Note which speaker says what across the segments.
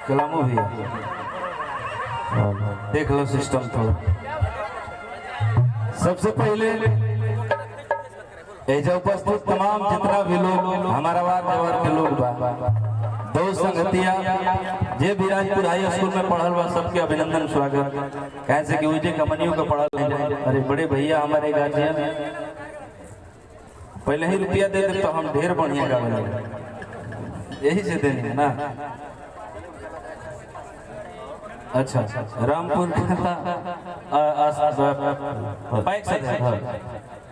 Speaker 1: कलामो भैया देख लो सिस्टम थोड़ा। सबसे पहले एजा उपस्थित तमाम जितना भी लोग हमारा वार जवार के लोग बा, दोस्त संगतिया जे विराजपुर हाई स्कूल में पढ़ल बा, सबके अभिनंदन स्वागत। कैसे कि उजे कमनियों का पढ़ल नहीं जाए। अरे बड़े भैया हमारे गार्जियन पहले ही रुपया दे दे तो हम ढेर बढ़िया गावे, यही से देने ना। अच्छा रामपुर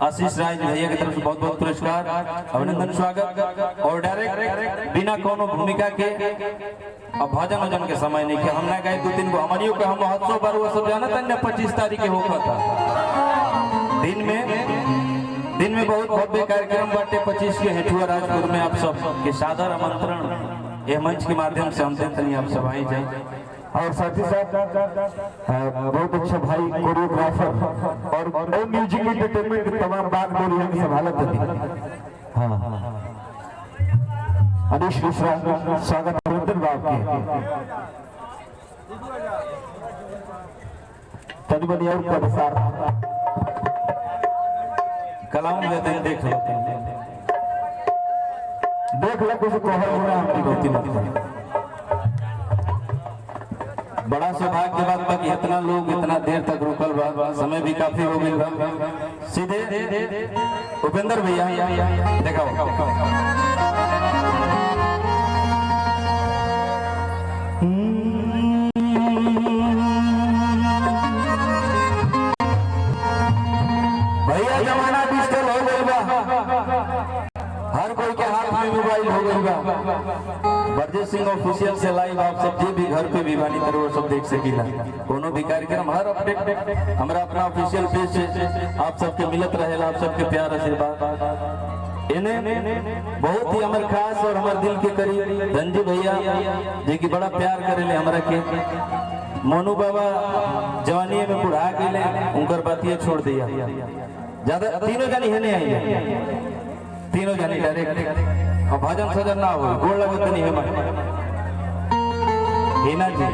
Speaker 1: आशीष राय भैया की तरफ से बहुत बहुत पुरस्कार, अभिनंदन स्वागत। और डायरेक्ट बिना कोनो भूमिका के अब भजन वजन के समय नहीं के हम ना गए 2-3 गो हमारियों के हम महोत्सव पर वो सब जाना था 25 तारीख के होगा था। दिन में बहुत भव्य कार्यक्रम बाटे 25 के हेठुआ राजपुर में आप सब के सादर आमंत्रण यह मंच के माध्यम से हम देते आप सब आई जाए।
Speaker 2: और साथ ही साथ बहुत अच्छा भाई कोरियोग्राफर और म्यूजिक एंटरटेनमेंट के तमाम बात बोली है संभालत थी। हाँ अनिश मिश्रा स्वागत अभिनंदन बाप के तनी बनी और का विस्तार
Speaker 1: कलाम लेते देख
Speaker 2: लो कुछ कोहर होना हमकी होती
Speaker 1: बड़ा सौभाग्य के बाद कि इतना लोग इतना देर तक रुकल बा, समय भी काफी हो गई बा। सीधे उपेंद्र भैया देखाओ। भैया जमाना डिजिटल हो गई बा, हर कोई के हाथ में मोबाइल हो गई बा। बरजेश सिंह ऑफिशियल से लाइव आप सब जे भी घर पे भी बानी पर वो सब देख सकीला। कोनो भी कार्यक्रम हर अपडेट हमारा अपना ऑफिशियल पेज से आप सबके मिलत रहेला। आप सबके प्यार आशीर्वाद इन्हें बहुत ही हमारे खास और हमारे दिल के करीब रंजू भैया जे की बड़ा प्यार करेले हमरा के। मोनू बाबा जवानी में बुढ़ा गए उनकर बातियां छोड़ दिया ज्यादा। तीनों जानी है नहीं आई, तीनों जानी डायरेक्ट और भजन सजन ना हो गोड़ लगत नहीं है हिना जी।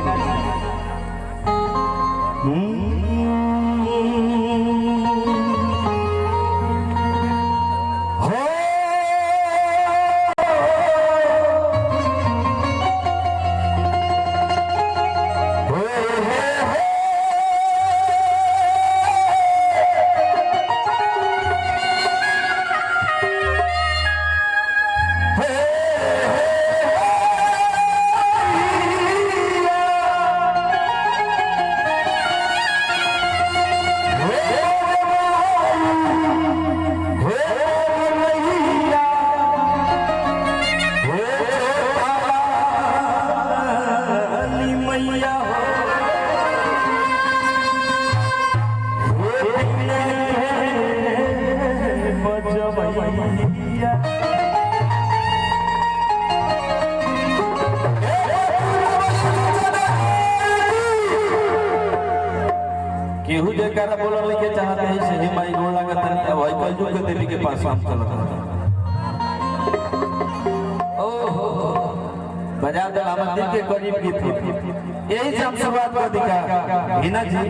Speaker 1: केहू जयकारा बोलने लेके चाहते हैं से हे माई गोड़ लागत नहीं। अब भाई कलजू के देवी के पास हम चलत ओहो बजा दे हम दिल के करीब गीत थी। यही से हम शुरुआत कर दिखा हिना जी।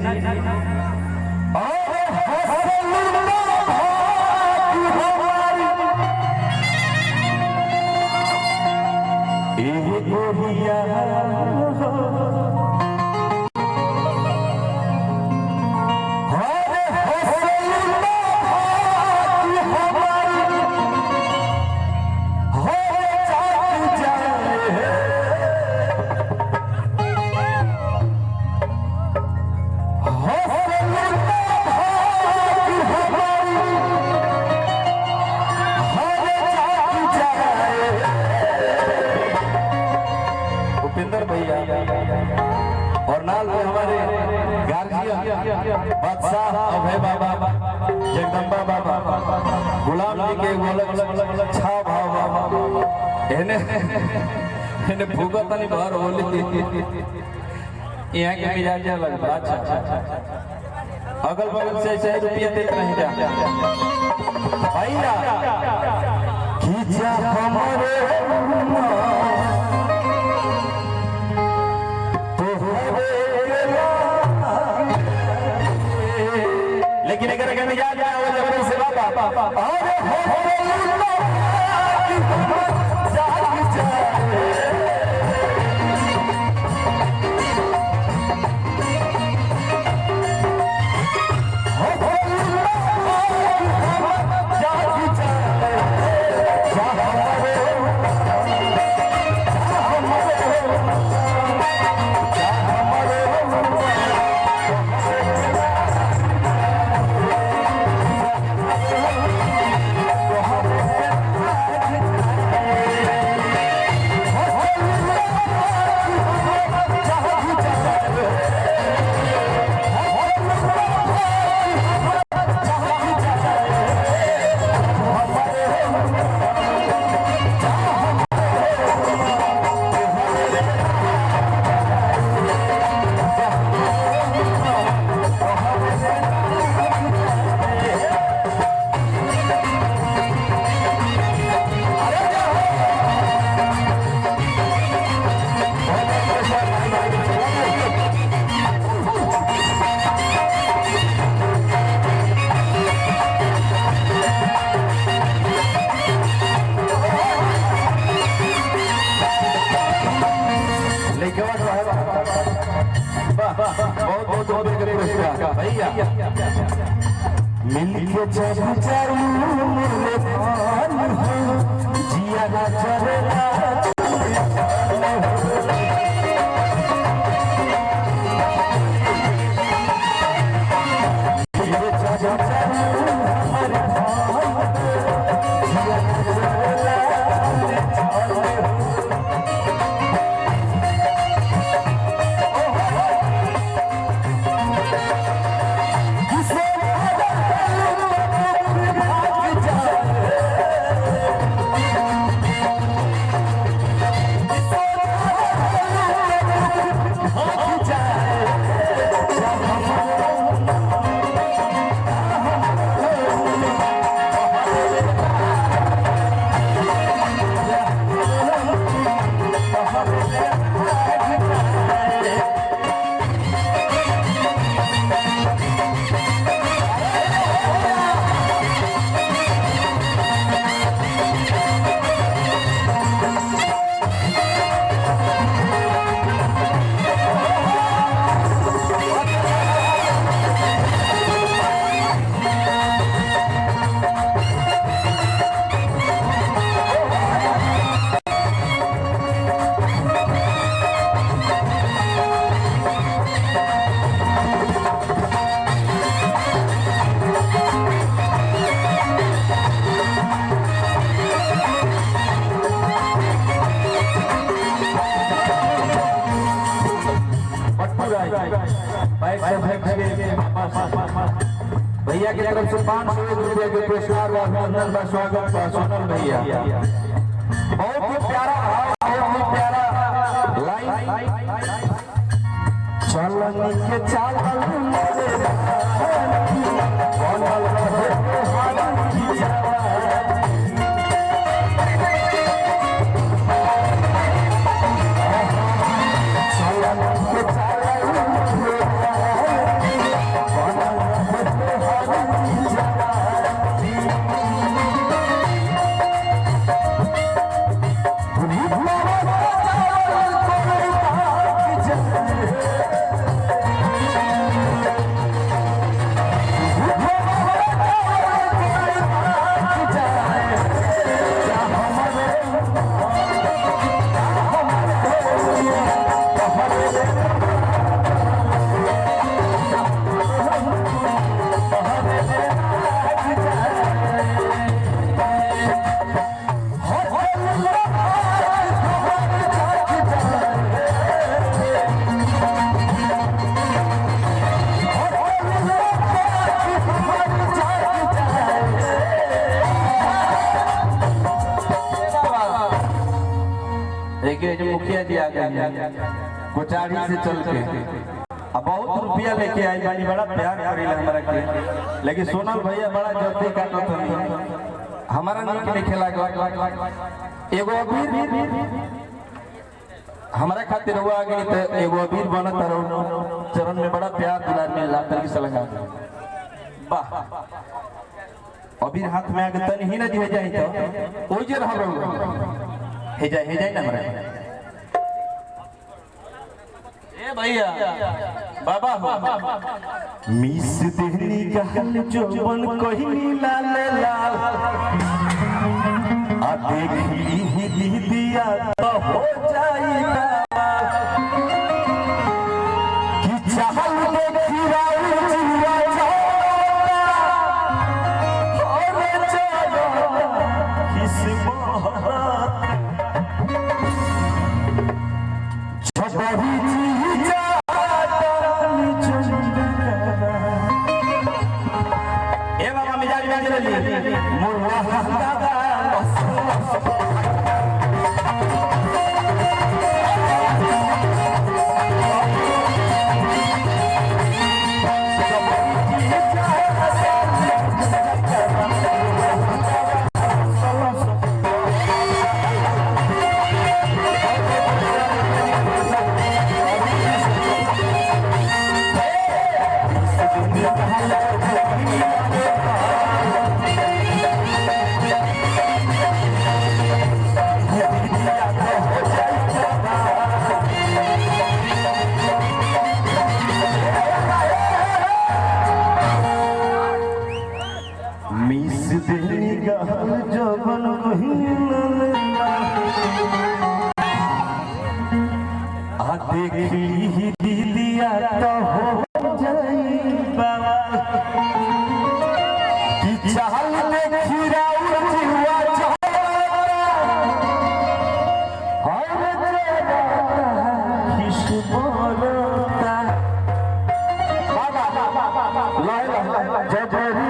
Speaker 1: और नाल में हमारे गार्जियन बादशाह अभय बाबा, जगदम्बा बाबा, गुलाम जी के गोलक छा भाव बाबा इन्हें भूगा तनी बाहर होली यहाँ के मिजाज अलग। अच्छा अगल बगल से ₹1 देते नहीं जा भाई। भैया खींचा हमरे लेकिन अगर अगर मिजाज आया हो जबरदस्ती से बाबा अरे भैया मिलके जब चलू मेरे पान जिया ना चलेगा भैया की तरफ से 501 रुपये के पुरस्कार व अभिनंदन का स्वागत सोनल भैया। बहुत ही प्यारा भाव, बहुत ही प्यारा लाइन चलन के चाल देखिए जो मुखिया जी आ गए कोचारी से चल के अब बहुत रुपया लेके आई बानी, बड़ा प्यार करी हमारा के, लेकिन सोनल भैया बड़ा जल्दी काटत हन। हमारा नीक लिखे लागल एगो अबीर हमारा खातिर हुआ आगे तो एगो अबीर बनत रहो चरण में बड़ा प्यार दुलार मिलला तरीके से लगा वाह अबीर हाथ में आगे तन ही ना दिए जाए तो ओइ जे रह हे जाए ना हमरा ए भैया बाबा हो मिस देहनी गहल जोबन कहिनी लाल लाल आ देखली ही दीदिया तो हो जाई कि चाहल देखी राउ जीवा छोड़ा और चलो किस्मत छबही जीजा ए बाबा मिजाज में चली मुर्रा दादा देखी दीदिया तो हो जाई बाबा कि चाहल देखी राउ जीवा छोड़ा और तेरा किस्मत बाबा ला जबरी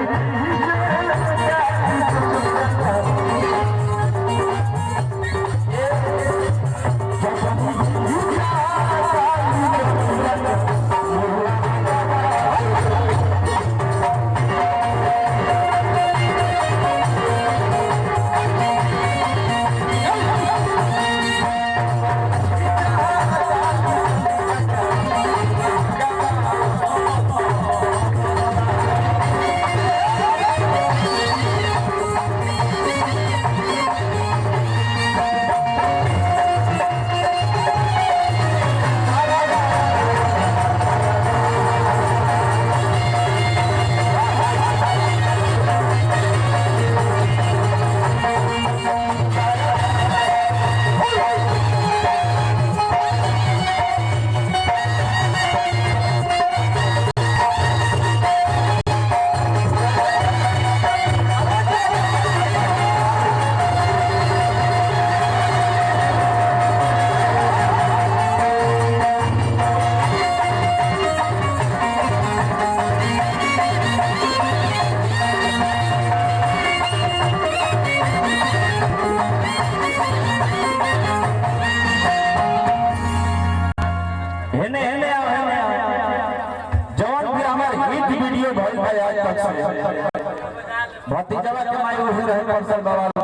Speaker 1: भतीजा के माई उही रहे परसल बाबा